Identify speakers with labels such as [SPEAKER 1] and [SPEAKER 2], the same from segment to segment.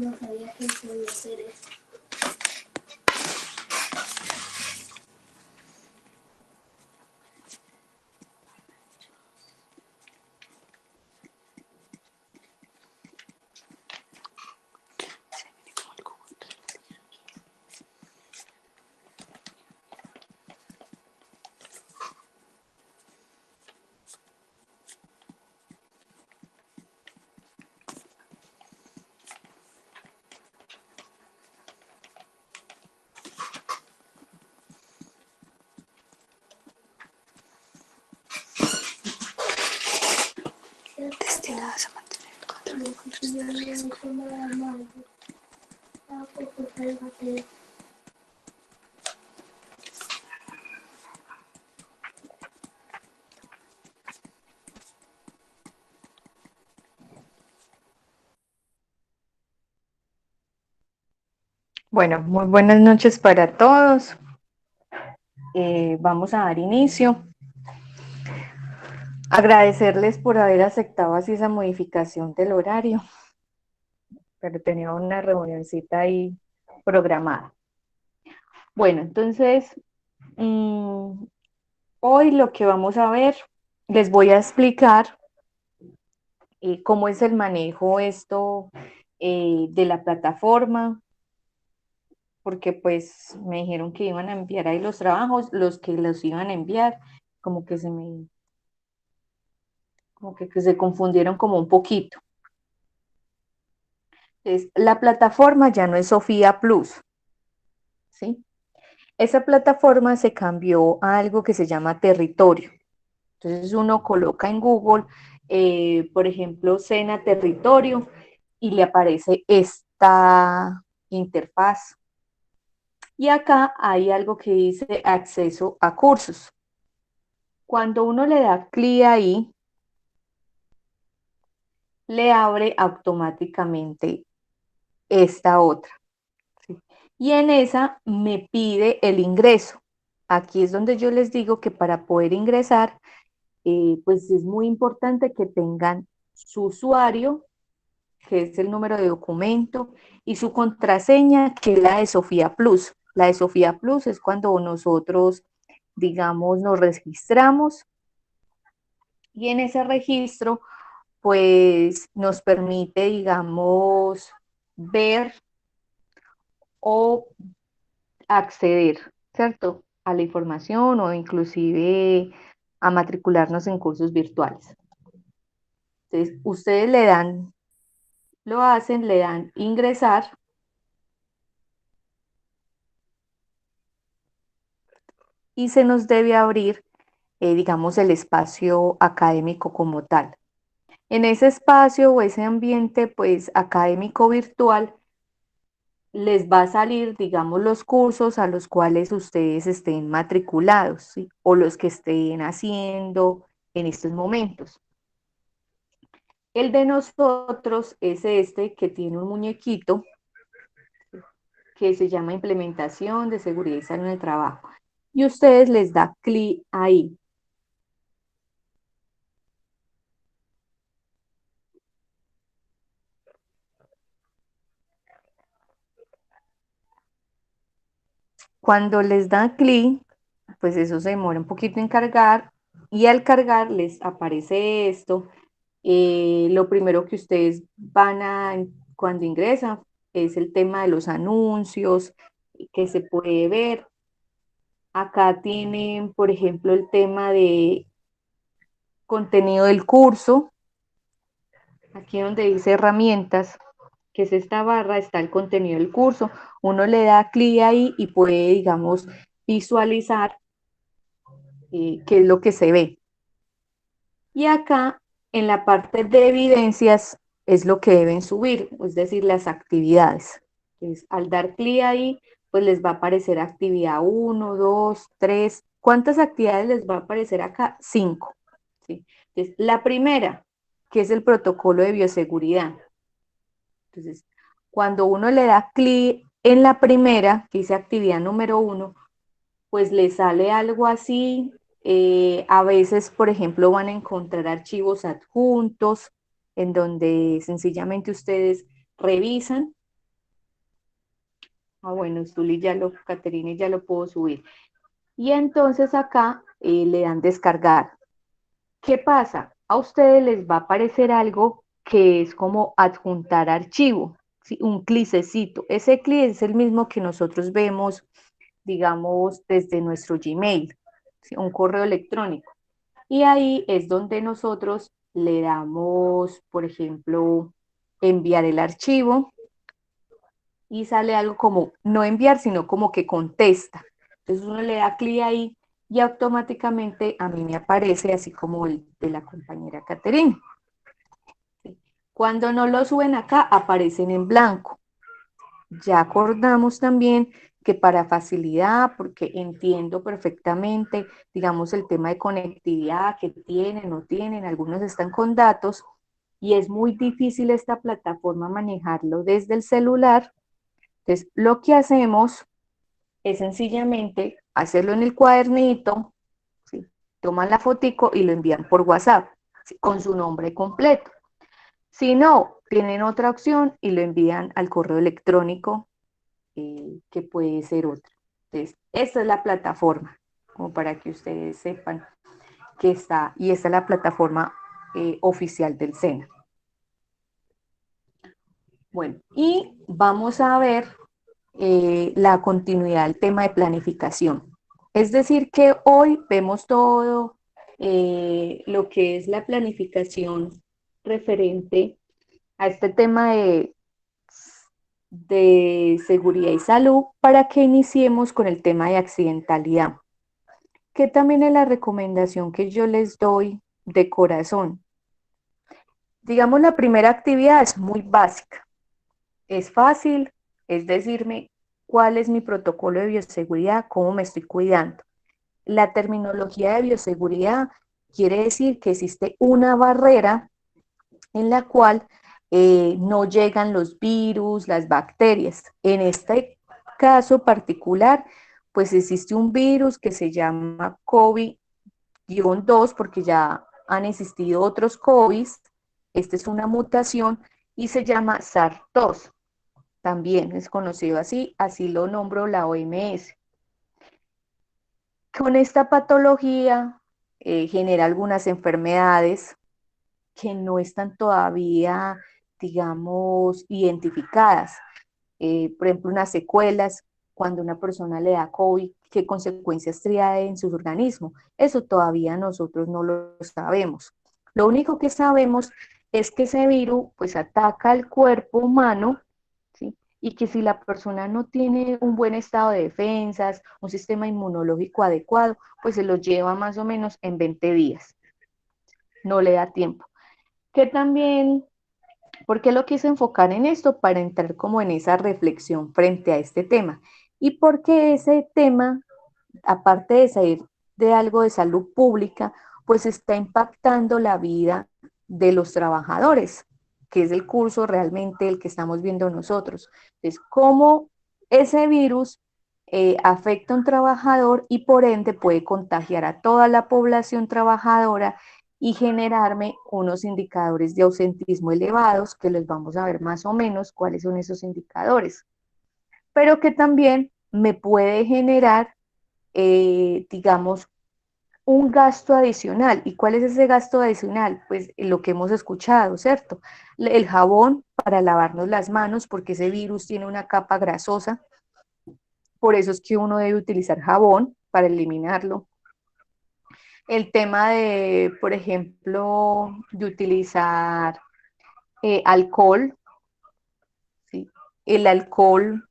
[SPEAKER 1] no sabía que podía hacer eso.
[SPEAKER 2] Destinadas a mantener el control.
[SPEAKER 3] Bueno, muy buenas noches para todos. Vamos a dar inicio. Agradecerles por haber aceptado así esa modificación del horario, pero tenía una reunioncita ahí programada. Bueno, entonces, hoy lo que vamos a ver, les voy a explicar cómo es el manejo de la plataforma, porque pues me dijeron que iban a enviar ahí los trabajos, los que los iban a enviar, como que se confundieron como un poquito. Entonces, la plataforma ya no es Sofía Plus, ¿sí? Esa plataforma se cambió a algo que se llama Territorio. Entonces uno coloca en Google, por ejemplo, Sena Territorio, y le aparece esta interfaz. Y acá hay algo que dice acceso a cursos. Cuando uno le da clic ahí, le abre automáticamente esta otra, ¿sí? Y en esa me pide el ingreso. Aquí es donde yo les digo que para poder ingresar, pues es muy importante que tengan su usuario, que es el número de documento, y su contraseña, que es la de Sofía Plus. La de Sofía Plus es cuando nosotros, digamos, nos registramos y en ese registro, pues nos permite, digamos, ver o acceder, ¿cierto?, a la información o inclusive a matricularnos en cursos virtuales. Entonces, ustedes le dan ingresar y se nos debe abrir, digamos, el espacio académico como tal. En ese espacio o ese ambiente, pues, académico virtual, les va a salir, digamos, los cursos a los cuales ustedes estén matriculados, ¿sí? O los que estén haciendo en estos momentos. El de nosotros es este que tiene un muñequito que se llama Implementación de Seguridad y Salud en el Trabajo. Y ustedes les da clic ahí. Cuando les da clic, pues eso se demora un poquito en cargar y al cargar les aparece esto. Lo primero que ustedes cuando ingresan, es el tema de los anuncios que se puede ver. Acá tienen, por ejemplo, el tema de contenido del curso. Aquí donde dice herramientas, que es esta barra, está el contenido del curso. Uno le da clic ahí y puede, digamos, visualizar qué es lo que se ve. Y acá, en la parte de evidencias, es lo que deben subir, es decir, las actividades. Entonces, al dar clic ahí, pues les va a aparecer actividad 1, 2, 3. ¿Cuántas actividades les va a aparecer acá? 5. ¿Sí? Entonces, la primera, que es el protocolo de bioseguridad. Entonces, cuando uno le da clic en la primera, que dice actividad número 1, pues le sale algo así. A veces, por ejemplo, van a encontrar archivos adjuntos en donde sencillamente ustedes revisan Ah, bueno, Zuli ya lo, Caterine ya lo puedo subir. Y entonces acá le dan descargar. ¿Qué pasa? A ustedes les va a aparecer algo que es como adjuntar archivo, ¿sí? Un clicecito. Ese clic es el mismo que nosotros vemos, digamos, desde nuestro Gmail, ¿sí? Un correo electrónico. Y ahí es donde nosotros le damos, por ejemplo, enviar el archivo y sale algo como no enviar, sino como que contesta. Entonces uno le da clic ahí y automáticamente a mí me aparece así como el de la compañera Caterina. Cuando no lo suben acá, aparecen en blanco. Ya acordamos también que para facilidad, porque entiendo perfectamente, digamos, el tema de conectividad que tienen, no tienen, algunos están con datos, y es muy difícil esta plataforma manejarlo desde el celular. Entonces, lo que hacemos es sencillamente hacerlo en el cuadernito, ¿sí? Toman la fotico y lo envían por WhatsApp, ¿sí? Con su nombre completo. Si no, tienen otra opción y lo envían al correo electrónico, que puede ser otra. Entonces, esta es la plataforma, como para que ustedes sepan que está, y esta es la plataforma oficial del SENA. Bueno, y vamos a ver la continuidad del tema de planificación. Es decir, que hoy vemos todo lo que es la planificación referente a este tema de seguridad y salud para que iniciemos con el tema de accidentalidad, que también es la recomendación que yo les doy de corazón. Digamos, la primera actividad es muy básica, es fácil, es decirme cuál es mi protocolo de bioseguridad, cómo me estoy cuidando. La terminología de bioseguridad quiere decir que existe una barrera en la cual no llegan los virus, las bacterias. En este caso particular, pues existe un virus que se llama COVID-2, porque ya han existido otros COVID. Esta es una mutación y se llama SARS-2. También es conocido así, así lo nombró la OMS. Con esta patología genera algunas enfermedades que no están todavía, digamos, identificadas. Por ejemplo, unas secuelas, cuando una persona le da COVID, qué consecuencias trae en su organismo. Eso todavía nosotros no lo sabemos. Lo único que sabemos es que ese virus pues ataca al cuerpo humano, ¿sí? Y que si la persona no tiene un buen estado de defensas, un sistema inmunológico adecuado, pues se lo lleva más o menos en 20 días. No le da tiempo. Que también, ¿por qué lo quise enfocar en esto? Para entrar como en esa reflexión frente a este tema. Y porque ese tema, aparte de salir de algo de salud pública, pues está impactando la vida de los trabajadores, que es el curso realmente el que estamos viendo nosotros. Entonces, cómo ese virus afecta a un trabajador y por ende puede contagiar a toda la población trabajadora y generarme unos indicadores de ausentismo elevados, que les vamos a ver más o menos cuáles son esos indicadores, pero que también me puede generar, digamos, un gasto adicional. ¿Y cuál es ese gasto adicional? Pues lo que hemos escuchado, ¿cierto? El jabón para lavarnos las manos, porque ese virus tiene una capa grasosa, por eso es que uno debe utilizar jabón para eliminarlo. El tema de, por ejemplo, de utilizar alcohol, ¿sí? El alcohol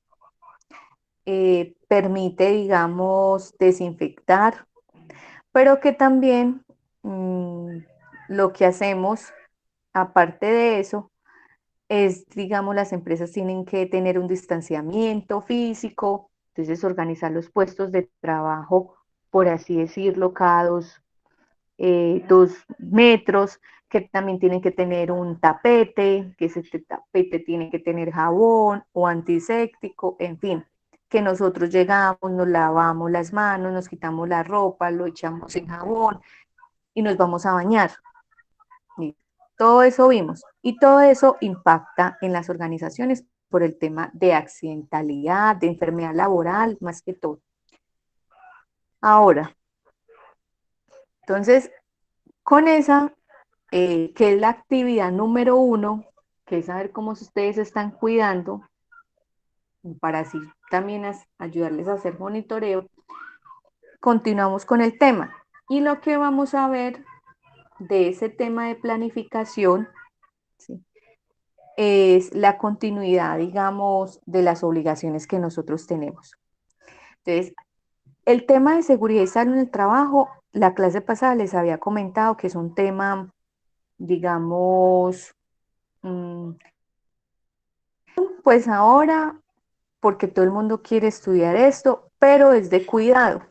[SPEAKER 3] permite, digamos, desinfectar, pero que también lo que hacemos, aparte de eso, es, digamos, las empresas tienen que tener un distanciamiento físico, entonces organizar los puestos de trabajo, por así decirlo, cada 2 metros, que también tienen que tener un tapete, que ese tapete tiene que tener jabón o antiséptico, en fin, que nosotros llegamos, nos lavamos las manos, nos quitamos la ropa, lo echamos en jabón y nos vamos a bañar. Y todo eso vimos y todo eso impacta en las organizaciones por el tema de accidentalidad, de enfermedad laboral, más que todo. Ahora, entonces, con esa, que es la actividad número 1, que es saber cómo ustedes se están cuidando, para así también ayudarles a hacer monitoreo, continuamos con el tema. Y lo que vamos a ver de ese tema de planificación, ¿sí?, es la continuidad, digamos, de las obligaciones que nosotros tenemos. Entonces, el tema de seguridad y salud en el trabajo, la clase pasada les había comentado que es un tema, digamos, pues ahora, porque todo el mundo quiere estudiar esto, pero es de cuidado,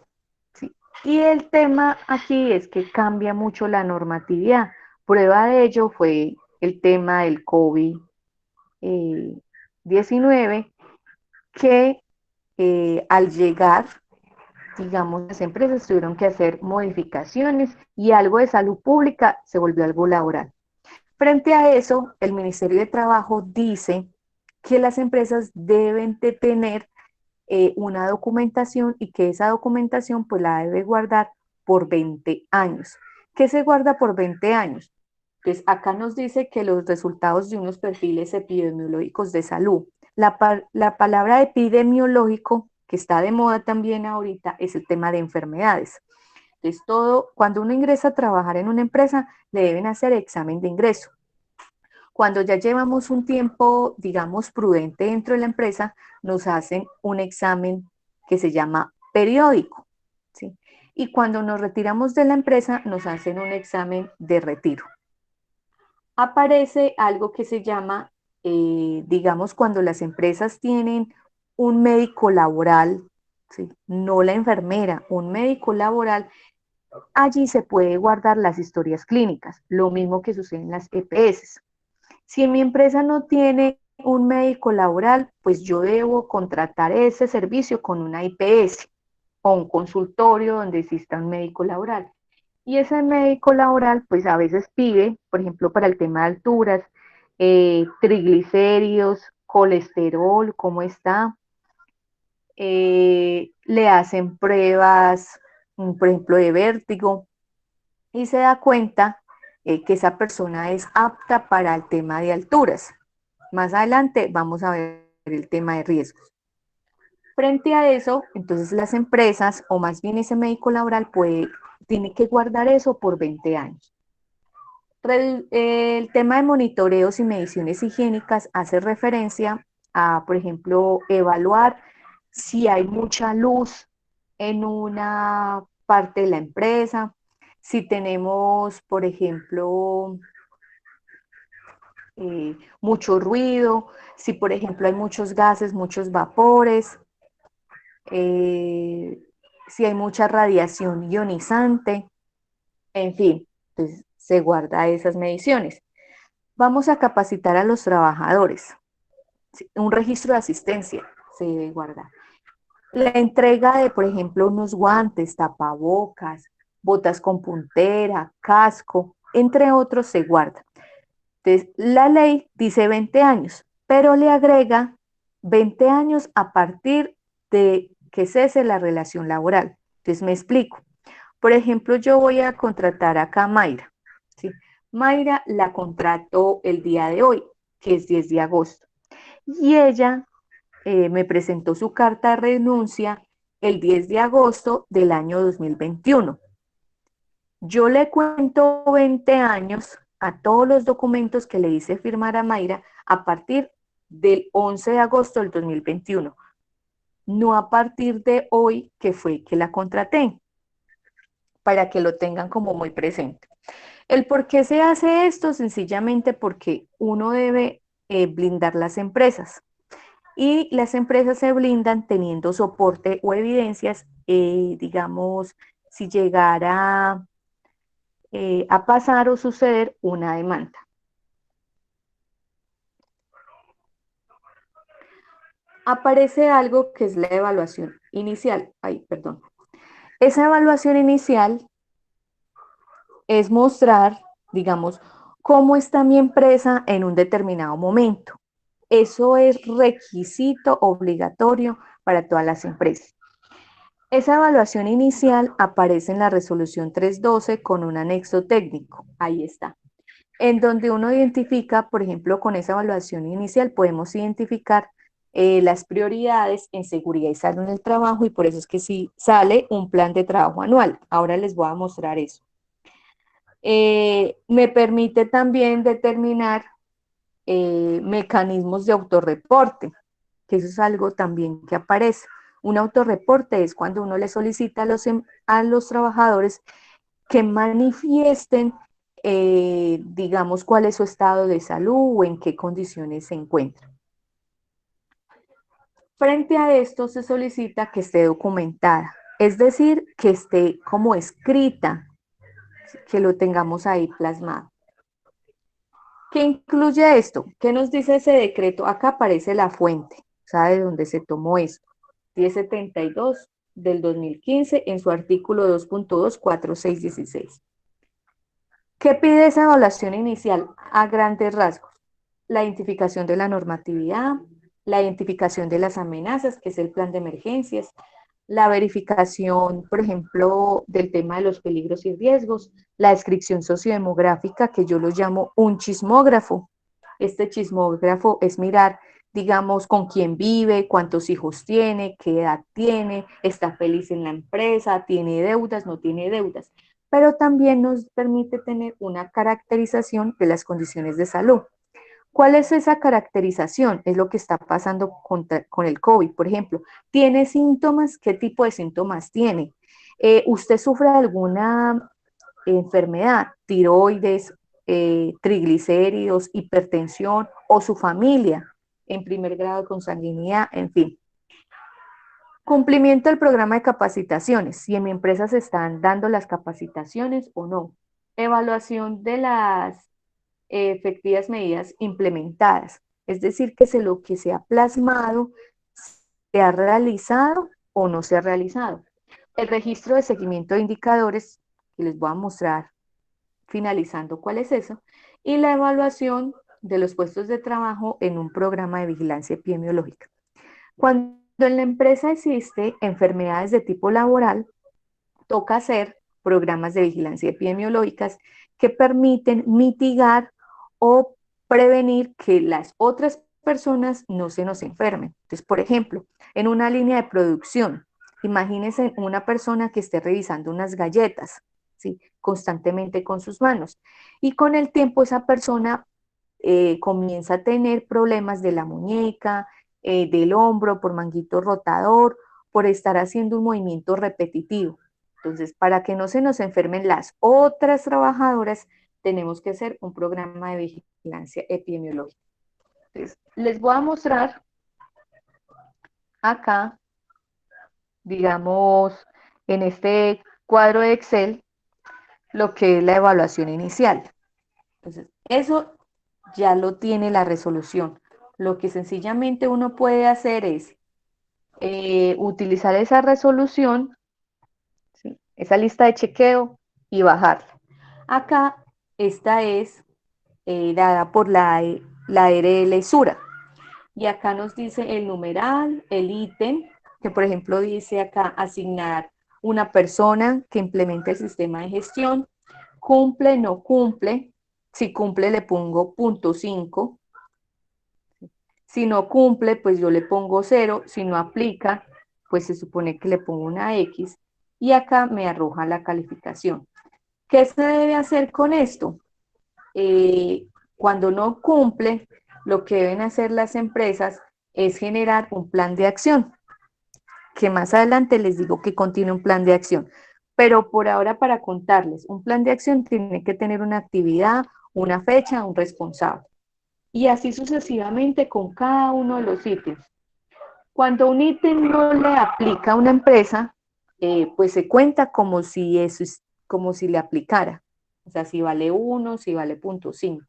[SPEAKER 3] ¿sí? Y el tema aquí es que cambia mucho la normatividad. Prueba de ello fue el tema del COVID-19, que al llegar, digamos, las empresas tuvieron que hacer modificaciones y algo de salud pública se volvió algo laboral. Frente a eso, el Ministerio de Trabajo dice que las empresas deben de tener una documentación y que esa documentación pues la debe guardar por 20 años. ¿Qué se guarda por 20 años? Entonces, acá nos dice que los resultados de unos perfiles epidemiológicos de salud. La palabra epidemiológico, que está de moda también ahorita, es el tema de enfermedades. Entonces, cuando uno ingresa a trabajar en una empresa, le deben hacer examen de ingreso. Cuando ya llevamos un tiempo, digamos, prudente dentro de la empresa, nos hacen un examen que se llama periódico, ¿sí? Y cuando nos retiramos de la empresa, nos hacen un examen de retiro. Aparece algo que se llama, digamos, cuando las empresas tienen un médico laboral, ¿sí?, no la enfermera, un médico laboral, allí se puede guardar las historias clínicas, lo mismo que sucede en las EPS. Si en mi empresa no tiene un médico laboral, pues yo debo contratar ese servicio con una IPS o un consultorio donde exista un médico laboral. Y ese médico laboral, pues a veces pide, por ejemplo, para el tema de alturas, triglicéridos, colesterol, cómo está. Le hacen pruebas, por ejemplo, de vértigo, y se da cuenta que esa persona es apta para el tema de alturas. Más adelante vamos a ver el tema de riesgos. Frente a eso, entonces las empresas, o más bien ese médico laboral, tiene que guardar eso por 20 años. El tema de monitoreos y mediciones higiénicas hace referencia a, por ejemplo, evaluar si hay mucha luz en una parte de la empresa, si tenemos, por ejemplo, mucho ruido, si por ejemplo hay muchos gases, muchos vapores, si hay mucha radiación ionizante, en fin, pues se guarda esas mediciones. Vamos a capacitar a los trabajadores. Un registro de asistencia se debe guardar. La entrega de, por ejemplo, unos guantes, tapabocas, botas con puntera, casco, entre otros, se guarda. Entonces, la ley dice 20 años, pero le agrega 20 años a partir de que cese la relación laboral. Entonces, me explico. Por ejemplo, yo voy a contratar acá a Mayra, ¿sí? Mayra la contrato el día de hoy, que es 10 de agosto, y ella me presentó su carta de renuncia el 10 de agosto del año 2021. Yo le cuento 20 años a todos los documentos que le hice firmar a Mayra a partir del 11 de agosto del 2021, no a partir de hoy, que fue que la contraté, para que lo tengan como muy presente. ¿El por qué se hace esto? Sencillamente porque uno debe blindar las empresas, y las empresas se blindan teniendo soporte o evidencias, digamos, si llegara a pasar o suceder una demanda. Aparece algo que es la evaluación inicial. Ay, perdón. Esa evaluación inicial es mostrar, digamos, cómo está mi empresa en un determinado momento. Eso es requisito obligatorio para todas las empresas. Esa evaluación inicial aparece en la resolución 312 con un anexo técnico. Ahí está. En donde uno identifica, por ejemplo, con esa evaluación inicial podemos identificar las prioridades en seguridad y salud en el trabajo, y por eso es que sí sale un plan de trabajo anual. Ahora les voy a mostrar eso. Me permite también determinar mecanismos de autorreporte, que eso es algo también que aparece. Un autorreporte es cuando uno le solicita a los trabajadores que manifiesten, digamos, cuál es su estado de salud o en qué condiciones se encuentran. Frente a esto se solicita que esté documentada, es decir, que esté como escrita, que lo tengamos ahí plasmado. ¿Qué incluye esto? ¿Qué nos dice ese decreto? Acá aparece la fuente, ¿sabe de dónde se tomó esto? 1072 del 2015 en su artículo 2.24616. ¿Qué pide esa evaluación inicial? A grandes rasgos: la identificación de la normatividad, la identificación de las amenazas, que es el plan de emergencias, la verificación, por ejemplo, del tema de los peligros y riesgos, la descripción sociodemográfica, que yo lo llamo un chismógrafo. Este chismógrafo es mirar, digamos, con quién vive, cuántos hijos tiene, qué edad tiene, está feliz en la empresa, tiene deudas, no tiene deudas, pero también nos permite tener una caracterización de las condiciones de salud. ¿Cuál es esa caracterización? Es lo que está pasando con el COVID, por ejemplo. ¿Tiene síntomas? ¿Qué tipo de síntomas tiene? ¿Usted sufre de alguna enfermedad? Tiroides, triglicéridos, hipertensión, o su familia en primer grado de consanguinidad, en fin. Cumplimiento del programa de capacitaciones, si en mi empresa se están dando las capacitaciones o no. Evaluación de las efectivas medidas implementadas, es decir, que lo que se ha plasmado se ha realizado o no se ha realizado. El registro de seguimiento de indicadores, que les voy a mostrar finalizando cuál es eso, y la evaluación de los puestos de trabajo en un programa de vigilancia epidemiológica. Cuando en la empresa existe enfermedades de tipo laboral, toca hacer programas de vigilancia epidemiológicas que permiten mitigar o prevenir que las otras personas no se nos enfermen. Entonces, por ejemplo, en una línea de producción, imagínense una persona que esté revisando unas galletas, ¿sí?, constantemente con sus manos, y con el tiempo esa persona comienza a tener problemas de la muñeca, del hombro, por manguito rotador, por estar haciendo un movimiento repetitivo. Entonces, para que no se nos enfermen las otras trabajadoras, tenemos que hacer un programa de vigilancia epidemiológica. Entonces, les voy a mostrar acá, digamos, en este cuadro de Excel, lo que es la evaluación inicial. Entonces, eso ya lo tiene la resolución. Lo que sencillamente uno puede hacer es utilizar esa resolución, ¿sí?, esa lista de chequeo, y bajarla. Acá, esta es dada por la RL Sura. Y acá nos dice el numeral, el ítem, que por ejemplo dice acá asignar una persona que implemente el sistema de gestión, cumple, no cumple. Si cumple le pongo .5, si no cumple pues yo le pongo 0, si no aplica pues se supone que le pongo una X, y acá me arroja la calificación. ¿Qué se debe hacer con esto? Cuando no cumple, lo que deben hacer las empresas es generar un plan de acción, que más adelante les digo que contiene un plan de acción. Pero por ahora, para contarles, un plan de acción tiene que tener una actividad, una fecha, un responsable. Y así sucesivamente con cada uno de los ítems. Cuando un ítem no le aplica a una empresa, pues se cuenta como si eso es, como si le aplicara. O sea, si vale 1, si vale .5.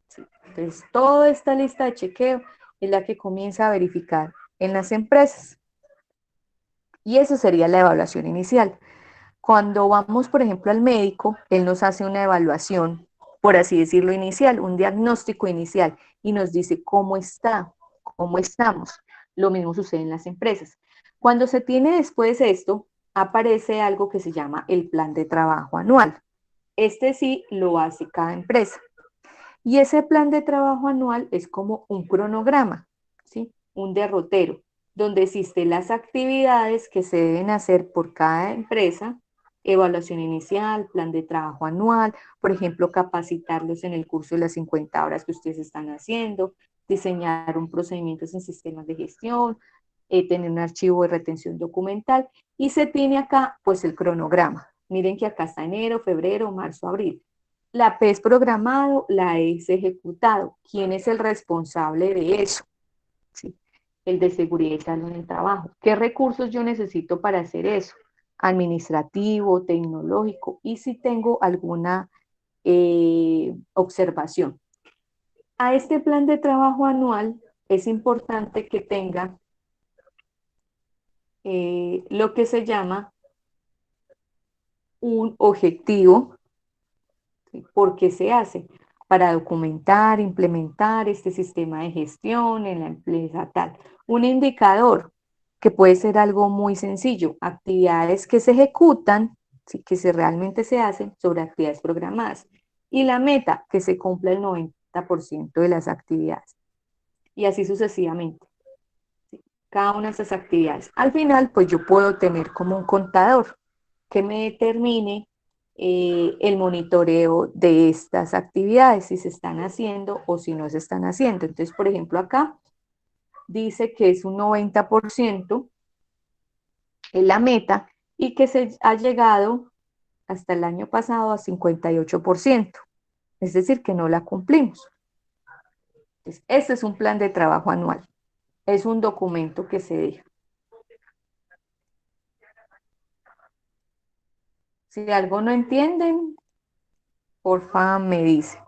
[SPEAKER 3] ¿Sí? Entonces, toda esta lista de chequeo es la que comienza a verificar en las empresas. Y eso sería la evaluación inicial. Cuando vamos, por ejemplo, al médico, él nos hace una evaluación por así decirlo, inicial, un diagnóstico inicial, y nos dice cómo está, cómo estamos. Lo mismo sucede en las empresas. Cuando se tiene después esto, aparece algo que se llama el plan de trabajo anual. Este sí lo hace cada empresa. Y ese plan de trabajo anual es como un cronograma, ¿sí? Un derrotero, donde existen las actividades que se deben hacer por cada empresa, evaluación inicial, plan de trabajo anual, por ejemplo, capacitarlos en el curso de las 50 horas que ustedes están haciendo, diseñar un procedimiento en sistemas de gestión, tener un archivo de retención documental, y se tiene acá pues el cronograma. Miren que acá está enero, febrero, marzo, abril. La P es programado, la E es ejecutado. ¿Quién es el responsable de eso? ¿Sí? El de seguridad y salud en el trabajo. ¿Qué recursos yo necesito para hacer eso? Administrativo, tecnológico, y si tengo alguna observación. A este plan de trabajo anual es importante que tenga lo que se llama un objetivo. ¿Por qué se hace? Para documentar, implementar este sistema de gestión en la empresa tal. Un indicador que puede ser algo muy sencillo, actividades que se ejecutan, ¿sí? Que realmente se hacen sobre actividades programadas. Y la meta, que se cumpla el 90% de las actividades. Y así sucesivamente. ¿Sí? Cada una de esas actividades. Al final, pues yo puedo tener como un contador que me determine el monitoreo de estas actividades, si se están haciendo o si no se están haciendo. Entonces, por ejemplo, acá dice que es un 90% en la meta y que se ha llegado hasta el año pasado a 58%, es decir, que no la cumplimos. Entonces, este es un plan de trabajo anual, es un documento que se deja. Si algo no entienden, porfa me dice.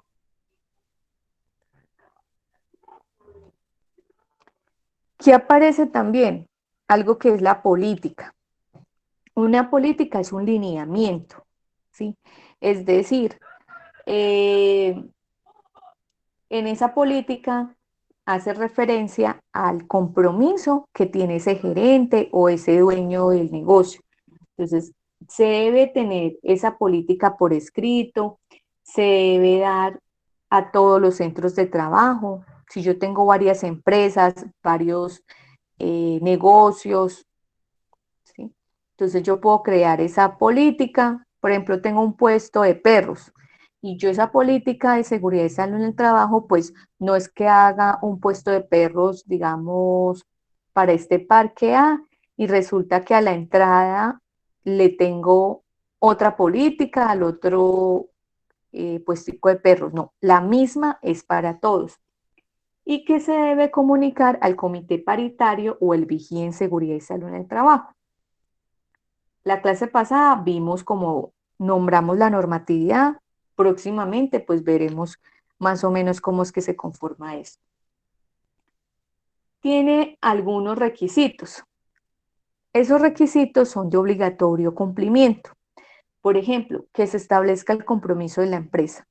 [SPEAKER 3] ¿Qué aparece también? Algo que es la política. Una política es un lineamiento, ¿sí? Es decir, en esa política hace referencia al compromiso que tiene ese gerente o ese dueño del negocio. Entonces, se debe tener esa política por escrito, se debe dar a todos los centros de trabajo. Si yo tengo varias empresas, varios negocios, ¿sí? Entonces yo puedo crear esa política, por ejemplo, tengo un puesto de perros y yo esa política de seguridad y salud en el trabajo, pues no es que haga un puesto de perros, digamos, para este parque A y resulta que a la entrada le tengo otra política, al otro puestico de perros. No, la misma es para todos. Y que se debe comunicar al comité paritario o el vigía en seguridad y salud en el trabajo. La clase pasada vimos cómo nombramos la normatividad. Próximamente, pues veremos más o menos cómo es que se conforma esto. Tiene algunos requisitos. Esos requisitos son de obligatorio cumplimiento. Por ejemplo, que se establezca el compromiso de la empresa,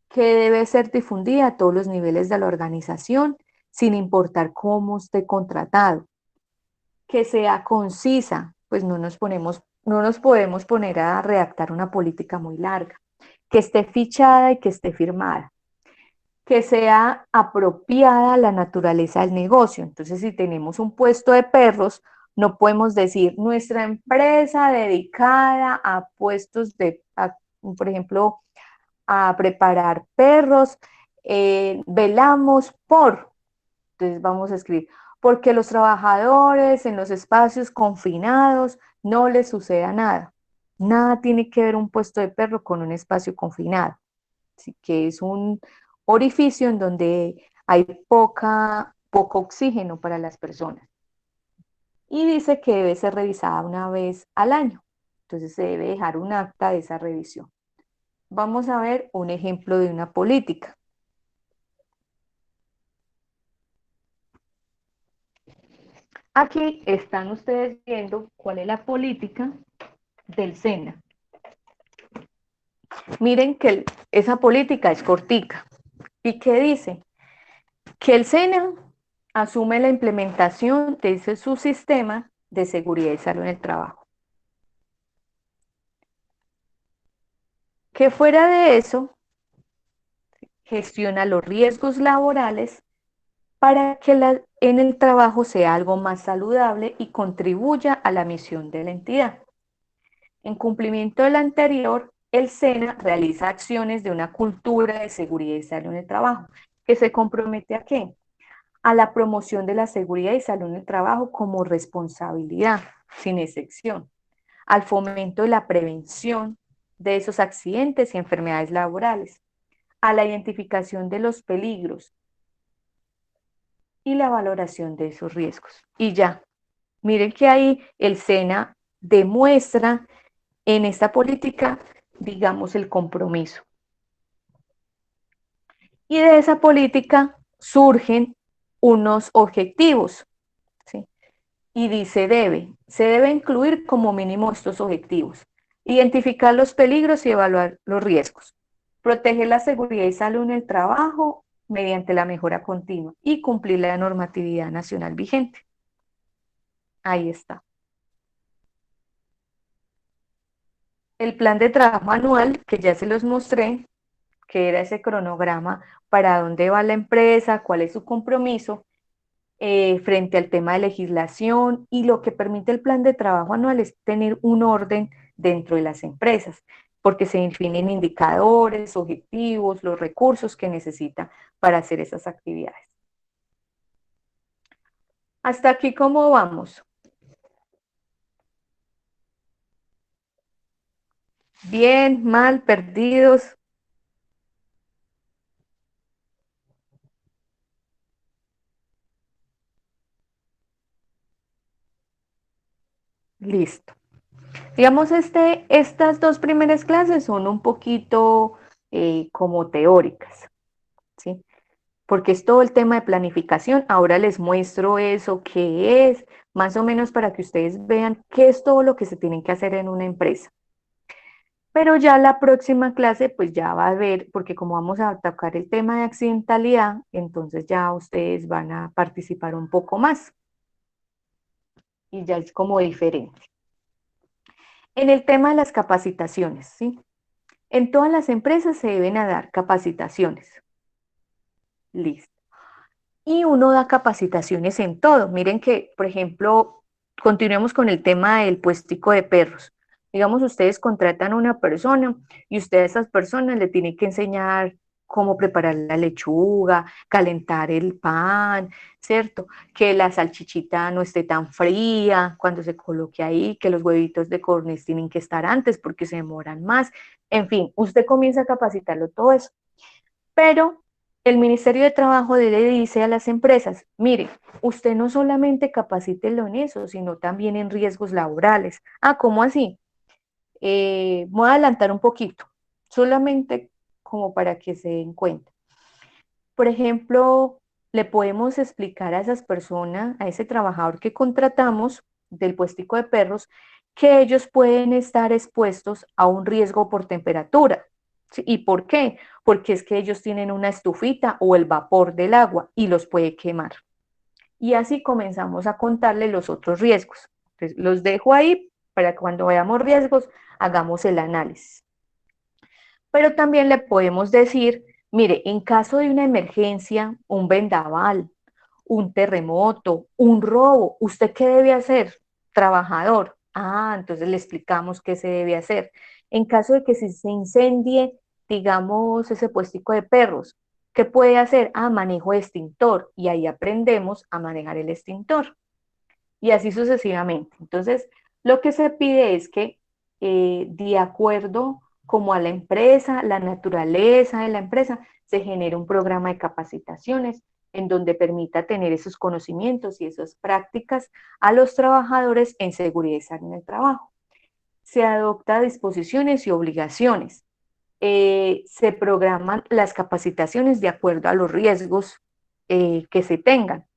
[SPEAKER 3] que debe ser difundida a todos los niveles de la organización, sin importar cómo esté contratado, que sea concisa, pues no nos podemos poner a redactar una política muy larga, que esté fichada y que esté firmada, que sea apropiada a la naturaleza del negocio. Entonces, si tenemos un puesto de perros, no podemos decir nuestra empresa dedicada a puestos por ejemplo, a preparar perros, velamos por. Entonces vamos a escribir, porque los trabajadores en los espacios confinados no les suceda nada. Nada tiene que ver un puesto de perro con un espacio confinado. Así que es un orificio en donde hay poco oxígeno para las personas. Y dice que debe ser revisada una vez al año. Entonces se debe dejar un acta de esa revisión. Vamos a ver un ejemplo de una política. Aquí están ustedes viendo cuál es la política del SENA. Miren que esa política es cortica. ¿Y qué dice? Que el SENA asume la implementación de ese su sistema de seguridad y salud en el trabajo. Que fuera de eso, gestiona los riesgos laborales para que en el trabajo sea algo más saludable y contribuya a la misión de la entidad. En cumplimiento del anterior, el SENA realiza acciones de una cultura de seguridad y salud en el trabajo, que se compromete a qué? A la promoción de la seguridad y salud en el trabajo como responsabilidad, sin excepción, al fomento de la prevención de esos accidentes y enfermedades laborales, a la identificación de los peligros y la valoración de esos riesgos. Y ya, miren que ahí el SENA demuestra en esta política, digamos, el compromiso. Y de esa política surgen unos objetivos, ¿sí? Y dice se debe incluir como mínimo estos objetivos, identificar los peligros y evaluar los riesgos, proteger la seguridad y salud en el trabajo mediante la mejora continua y cumplir la normatividad nacional vigente. Ahí está. El plan de trabajo anual, que ya se los mostré, que era ese cronograma para dónde va la empresa, cuál es su compromiso frente al tema de legislación, y lo que permite el plan de trabajo anual es tener un orden dentro de las empresas, porque se definen indicadores, objetivos, los recursos que necesita para hacer esas actividades. Hasta aquí, ¿cómo vamos? Bien, mal, perdidos. Listo. Digamos, estas dos primeras clases son un poquito como teóricas, ¿sí? Porque es todo el tema de planificación. Ahora les muestro eso, qué es, más o menos para que ustedes vean qué es todo lo que se tienen que hacer en una empresa. Pero ya la próxima clase, pues ya va a ver, porque como vamos a tocar el tema de accidentalidad, entonces ya ustedes van a participar un poco más y ya es como diferente. En el tema de las capacitaciones, ¿sí? En todas las empresas se deben a dar capacitaciones. Listo. Y uno da capacitaciones en todo. Miren que, por ejemplo, continuemos con el tema del puestico de perros. Digamos, ustedes contratan a una persona y usted a esas personas le tiene que enseñar cómo preparar la lechuga, calentar el pan, ¿cierto? Que la salchichita no esté tan fría cuando se coloque ahí, que los huevitos de codorniz tienen que estar antes porque se demoran más. En fin, usted comienza a capacitarlo todo eso. Pero el Ministerio de Trabajo le dice a las empresas, mire, usted no solamente capacítelo en eso, sino también en riesgos laborales. Ah, ¿cómo así? Voy a adelantar un poquito, solamente como para que se den cuenta. Por ejemplo, le podemos explicar a esas personas, a ese trabajador que contratamos del puestico de perros, que ellos pueden estar expuestos a un riesgo por temperatura. ¿Sí? ¿Y por qué? Porque es que ellos tienen una estufita o el vapor del agua y los puede quemar. Y así comenzamos a contarle los otros riesgos. Entonces, los dejo ahí para que cuando veamos riesgos hagamos el análisis. Pero también le podemos decir, mire, en caso de una emergencia, un vendaval, un terremoto, un robo, ¿usted qué debe hacer? Trabajador. Ah, entonces le explicamos qué se debe hacer. En caso de que se incendie, digamos, ese puestico de perros, ¿qué puede hacer? Ah, manejo de extintor. Y ahí aprendemos a manejar el extintor. Y así sucesivamente. Entonces, lo que se pide es que de acuerdo como a la empresa, la naturaleza de la empresa, se genere un programa de capacitaciones en donde permita tener esos conocimientos y esas prácticas a los trabajadores en seguridad y salud en el trabajo. Se adopta disposiciones y obligaciones. Se programan las capacitaciones de acuerdo a los riesgos que se tengan.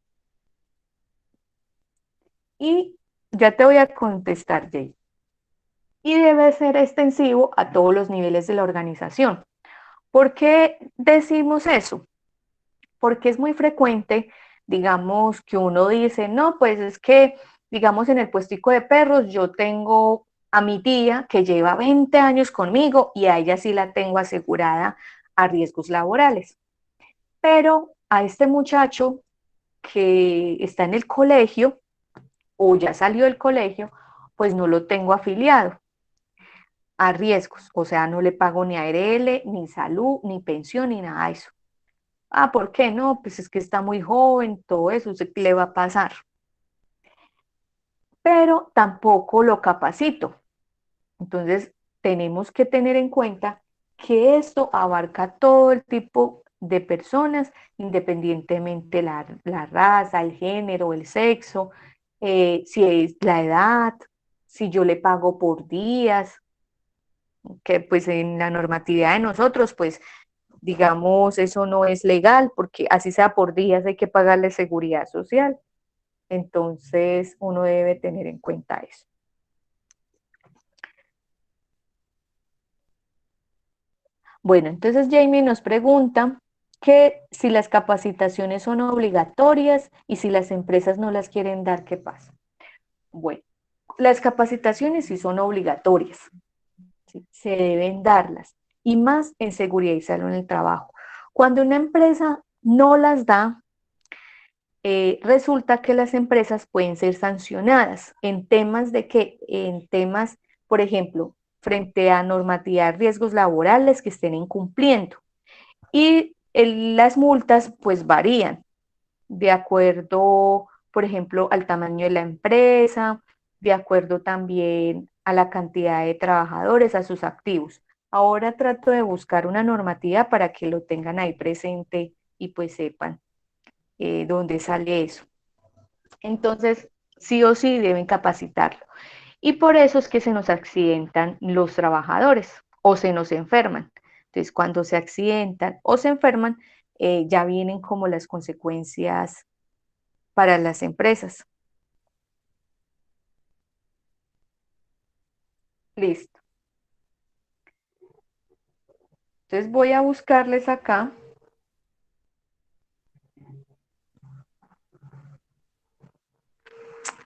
[SPEAKER 3] Y ya te voy a contestar, Jay. Y debe ser extensivo a todos los niveles de la organización, ¿Por qué decimos eso? Porque es muy frecuente, digamos, que uno dice, no, pues es que, digamos, en el puestico de perros yo tengo a mi tía que lleva 20 años conmigo y a ella sí la tengo asegurada a riesgos laborales. Pero a este muchacho que está en el colegio o ya salió del colegio, pues no lo tengo afiliado a riesgos, o sea, no le pago ni ARL, ni salud, ni pensión, ni nada de eso. Ah, ¿por qué no? Pues es que está muy joven, todo eso se le va a pasar. Pero tampoco lo capacito. Entonces, tenemos que tener en cuenta que esto abarca todo el tipo de personas, independientemente la raza, el género, el sexo, si es la edad, si yo le pago por días, que pues en la normatividad de nosotros, pues digamos, eso no es legal porque así sea por días hay que pagarle seguridad social. Entonces, uno debe tener en cuenta eso. Bueno, entonces Jamie nos pregunta que si las capacitaciones son obligatorias y si las empresas no las quieren dar, ¿qué pasa? Bueno, las capacitaciones sí son obligatorias, ¿sí? Se deben darlas y más en seguridad y salud en el trabajo. Cuando una empresa no las da, resulta que las empresas pueden ser sancionadas en temas de que, en temas, por ejemplo, frente a normatividad de riesgos laborales que estén incumpliendo. Y las multas pues varían de acuerdo, por ejemplo, al tamaño de la empresa, de acuerdo también a la cantidad de trabajadores, a sus activos. Ahora trato de buscar una normativa para que lo tengan ahí presente y pues sepan dónde sale eso. Entonces, sí o sí deben capacitarlo. Y por eso es que se nos accidentan los trabajadores o se nos enferman. Entonces, cuando se accidentan o se enferman, ya vienen como las consecuencias para las empresas. Listo. Entonces voy a buscarles acá.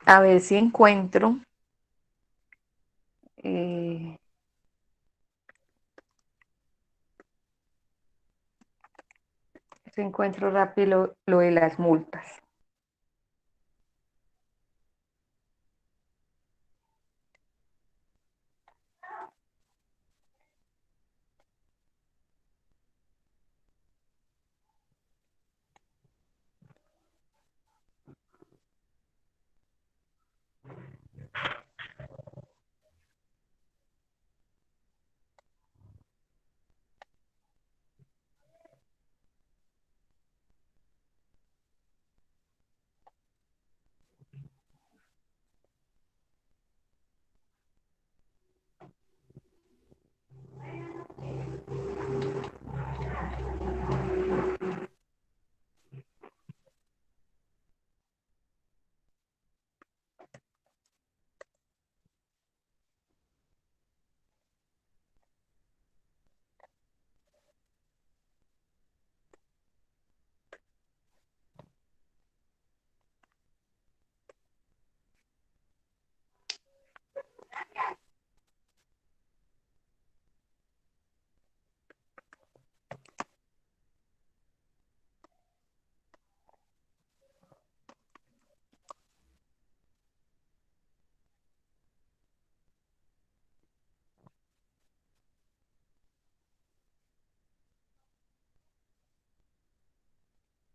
[SPEAKER 3] A ver si encuentro. Eh, si encuentro rápido lo de las multas.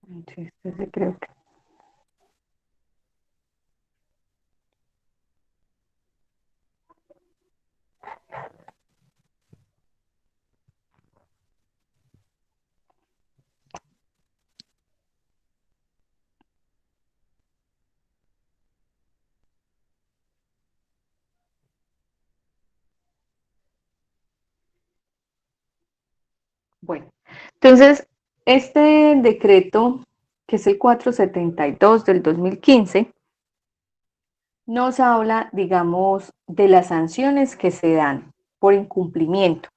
[SPEAKER 3] Entonces, creo que... Bueno, entonces, este decreto, que es el 472 del 2015, nos habla, digamos, de las sanciones que se dan por incumplimiento.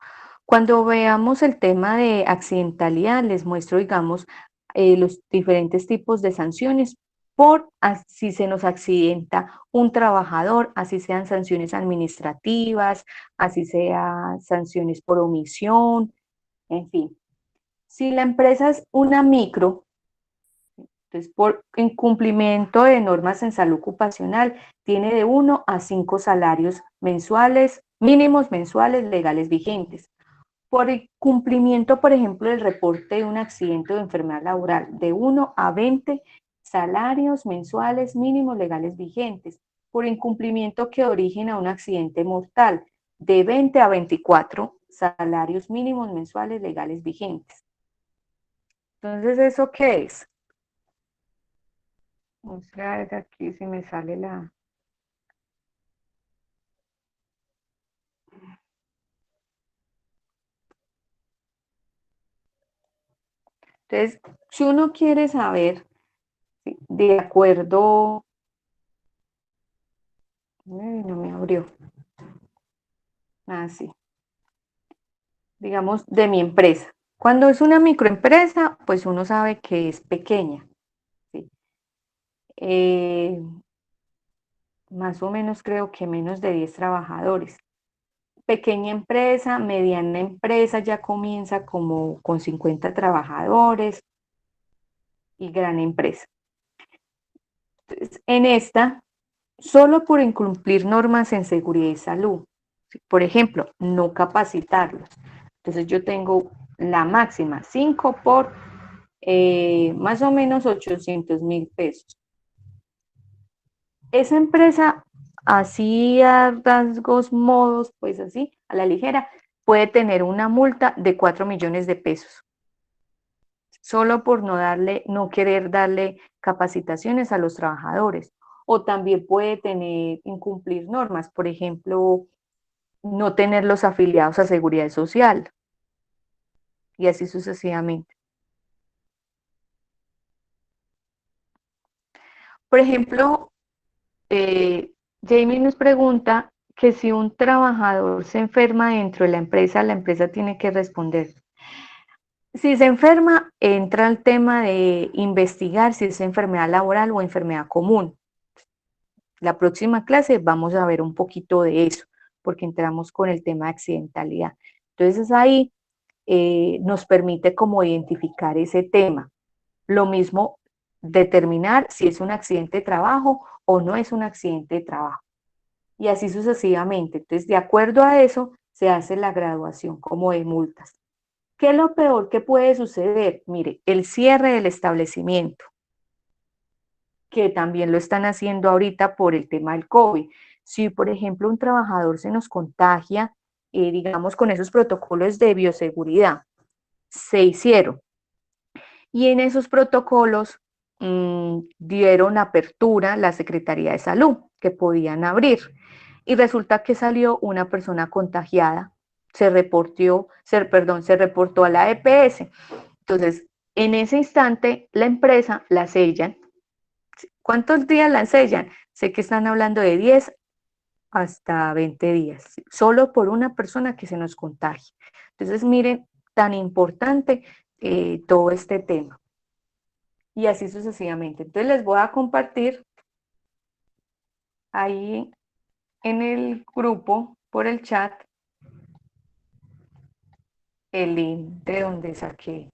[SPEAKER 3] Cuando veamos el tema de accidentalidad, les muestro, digamos, los diferentes tipos de sanciones por si se nos accidenta un trabajador, así sean sanciones administrativas, así sean sanciones por omisión, en fin. Si la empresa es una micro, entonces por incumplimiento de normas en salud ocupacional, tiene de 1 a 5 salarios mensuales, mínimos mensuales legales vigentes. Por el cumplimiento, por ejemplo, del reporte de un accidente o de enfermedad laboral, de 1 a 20 salarios mensuales mínimos legales vigentes. Por incumplimiento que origen a un accidente mortal, de 20 a 24 salarios mínimos mensuales legales vigentes. Entonces, ¿eso qué es? Vamos a ver aquí si me sale la... Entonces, si uno quiere saber, de acuerdo... no me abrió. Ah, sí. Digamos, de mi empresa. Cuando es una microempresa, pues uno sabe que es pequeña, ¿sí? Más o menos creo que menos de 10 trabajadores. Pequeña empresa, mediana empresa ya comienza como con 50 trabajadores y gran empresa. Entonces, en esta, solo por incumplir normas en seguridad y salud, ¿sí? Por ejemplo, no capacitarlos. Entonces yo tengo la máxima, 5 por más o menos 800.000 pesos. Esa empresa, así a rasgos modos, pues así, a la ligera, puede tener una multa de 4 millones de pesos, solo por no querer darle capacitaciones a los trabajadores. O también puede incumplir normas, por ejemplo, no tenerlos afiliados a Seguridad Social, y así sucesivamente. Por ejemplo, Jamie nos pregunta que si un trabajador se enferma dentro de la empresa tiene que responder. Si se enferma, entra el tema de investigar si es enfermedad laboral o enfermedad común. La próxima clase vamos a ver un poquito de eso, porque entramos con el tema de accidentalidad. Entonces ahí nos permite como identificar ese tema. Lo mismo, determinar si es un accidente de trabajo o no es un accidente de trabajo. Y así sucesivamente. Entonces, de acuerdo a eso, se hace la graduación como de multas. ¿Qué es lo peor que puede suceder? Mire, el cierre del establecimiento, que también lo están haciendo ahorita por el tema del COVID. Si, por ejemplo, un trabajador se nos contagia, digamos, con esos protocolos de bioseguridad, se hicieron. Y en esos protocolos dieron apertura la Secretaría de Salud, que podían abrir. Y resulta que salió una persona contagiada, se reportó a la EPS. Entonces, en ese instante, la empresa la sellan. ¿Cuántos días la sellan? Sé que están hablando de 10 hasta 20 días, solo por una persona que se nos contagie. Entonces, miren, tan importante todo este tema. Y así sucesivamente. Entonces, les voy a compartir ahí en el grupo, por el chat, el link de donde saqué,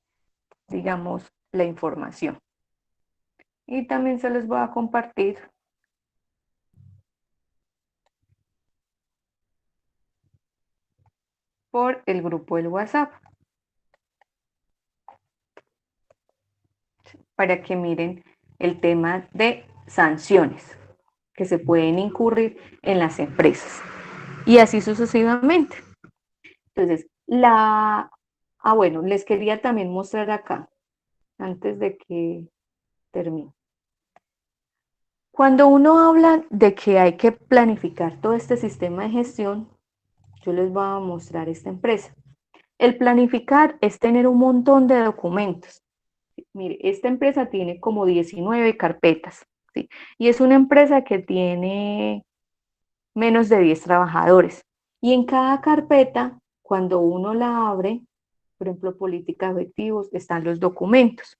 [SPEAKER 3] digamos, la información. Y también se los voy a compartir por el grupo del WhatsApp, para que miren el tema de sanciones que se pueden incurrir en las empresas. Y así sucesivamente. Entonces, bueno, les quería también mostrar acá, antes de que termine. Cuando uno habla de que hay que planificar todo este sistema de gestión, yo les voy a mostrar esta empresa. El planificar es tener un montón de documentos. Mire, esta empresa tiene como 19 carpetas, ¿sí? Y es una empresa que tiene menos de 10 trabajadores. Y en cada carpeta, cuando uno la abre, por ejemplo, política de objetivos, están los documentos.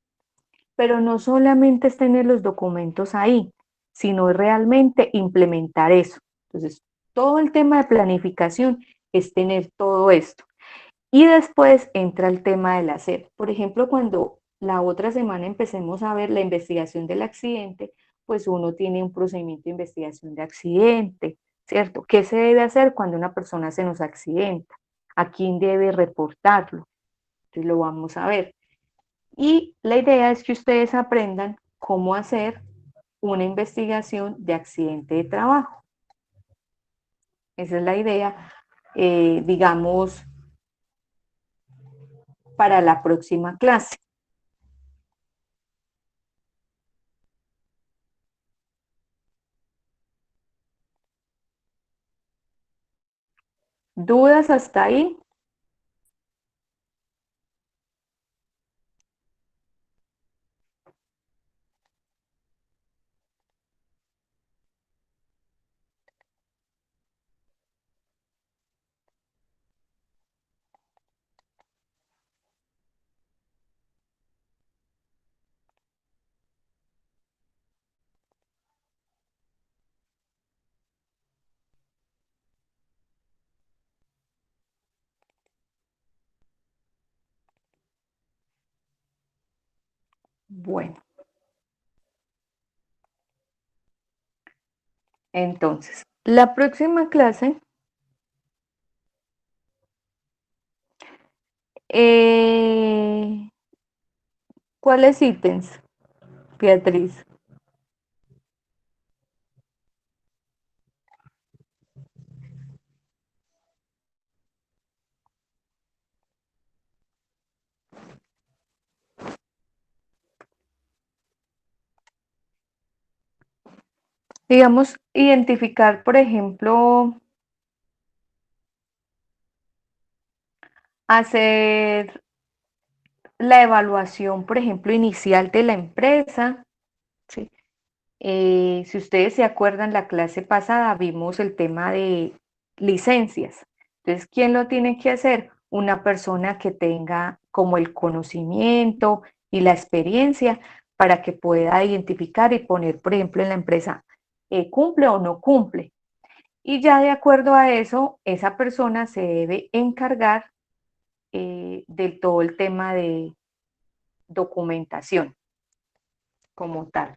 [SPEAKER 3] Pero no solamente es tener los documentos ahí, sino realmente implementar eso. Entonces, todo el tema de planificación es tener todo esto. Y después entra el tema del hacer. Por ejemplo, cuando la otra semana empecemos a ver la investigación del accidente, pues uno tiene un procedimiento de investigación de accidente, ¿cierto? ¿Qué se debe hacer cuando una persona se nos accidenta? ¿A quién debe reportarlo? Entonces lo vamos a ver. Y la idea es que ustedes aprendan cómo hacer una investigación de accidente de trabajo. Esa es la idea, digamos, para la próxima clase. ¿Dudas hasta ahí? Bueno, entonces, la próxima clase, eh, ¿cuáles ítems, Beatriz? Digamos, identificar, por ejemplo, hacer la evaluación, por ejemplo, inicial de la empresa, ¿sí? Si ustedes se acuerdan, la clase pasada vimos el tema de licencias. Entonces, ¿quién lo tiene que hacer? Una persona que tenga como el conocimiento y la experiencia para que pueda identificar y poner, por ejemplo, en la empresa, cumple o no cumple. Y ya de acuerdo a eso, esa persona se debe encargar de todo el tema de documentación como tal.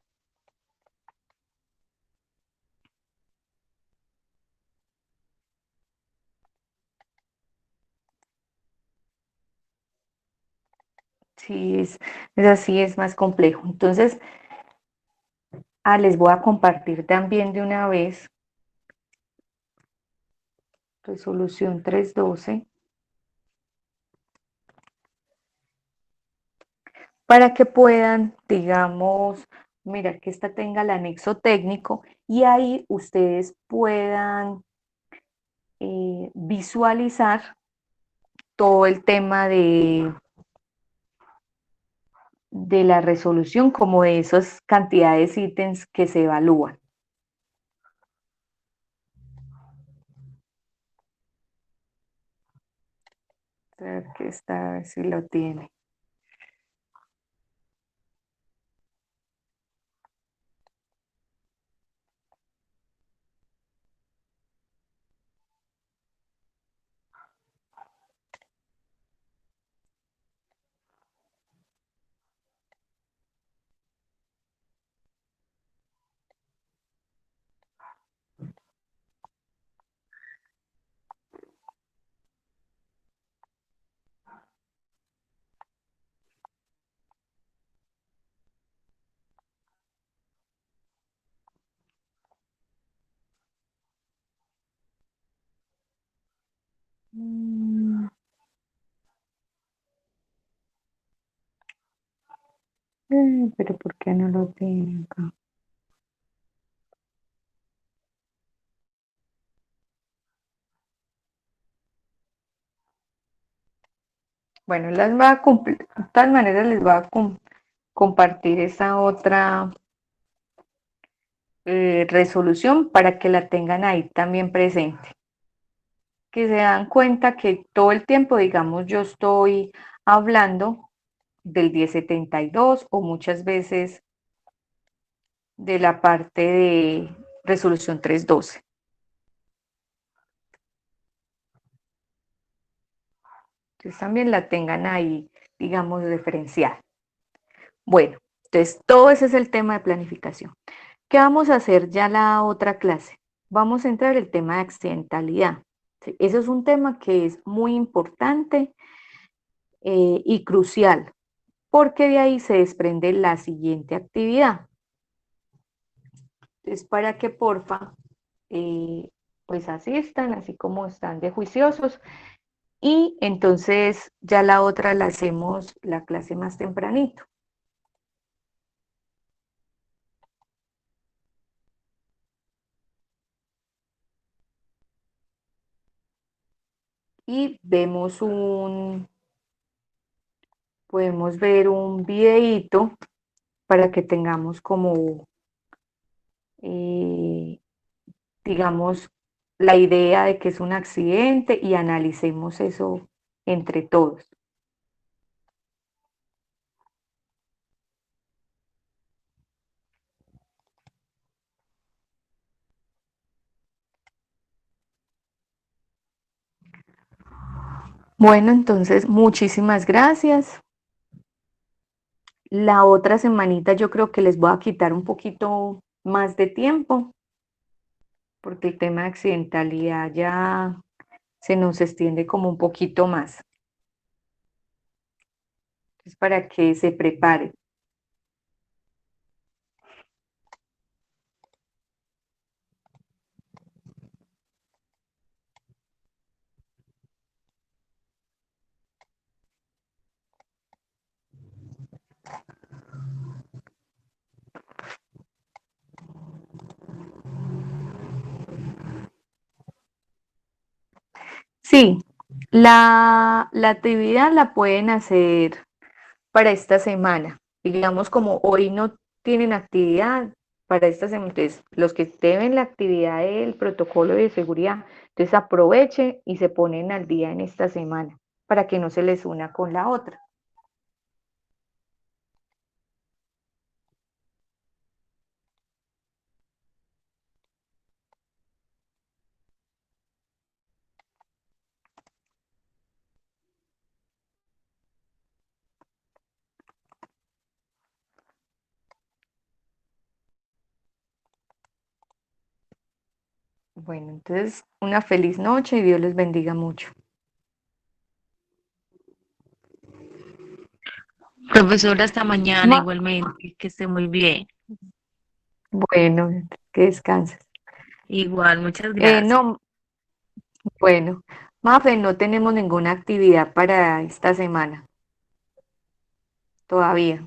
[SPEAKER 3] Sí, es así, es más complejo. Entonces, les voy a compartir también de una vez resolución 312 para que puedan, digamos, mira que esta tenga el anexo técnico y ahí ustedes puedan visualizar todo el tema de la resolución, como de esas cantidades de ítems que se evalúan. A ver que está, a ver si lo tiene. Pero ¿por qué no lo tiene acá? Bueno, las va a cumplir, de todas maneras les va a compartir esa otra resolución para que la tengan ahí también presente. ¿Ok? que se dan cuenta que todo el tiempo, digamos, yo estoy hablando del 1072 o muchas veces de la parte de resolución 312. Entonces también la tengan ahí, digamos, referenciada. Bueno, entonces todo ese es el tema de planificación. ¿Qué vamos a hacer ya la otra clase? Vamos a entrar el tema de accidentalidad. ¿Sí? Eso es un tema que es muy importante y crucial, porque de ahí se desprende la siguiente actividad. Entonces, para que porfa, pues asistan, así como están de juiciosos, y entonces ya la otra la hacemos la clase más tempranito. Y podemos ver un videíto para que tengamos como, eh, digamos, la idea de que es un accidente y analicemos eso entre todos. Bueno, entonces muchísimas gracias. La otra semanita yo creo que les voy a quitar un poquito más de tiempo, porque el tema de accidentalidad ya se nos extiende como un poquito más. Es para que se preparen. Sí, la actividad la pueden hacer para esta semana. Digamos, como hoy no tienen actividad para esta semana, entonces los que deben la actividad del protocolo de seguridad, entonces aprovechen y se ponen al día en esta semana para que no se les una con la otra. Bueno, entonces una feliz noche y Dios les bendiga mucho.
[SPEAKER 4] Profesora, hasta mañana
[SPEAKER 3] Ma-
[SPEAKER 4] igualmente, que esté muy bien.
[SPEAKER 3] bueno, que descanses.
[SPEAKER 4] Igual, muchas gracias.
[SPEAKER 3] No, bueno, Mafe, no tenemos ninguna actividad para esta semana todavía.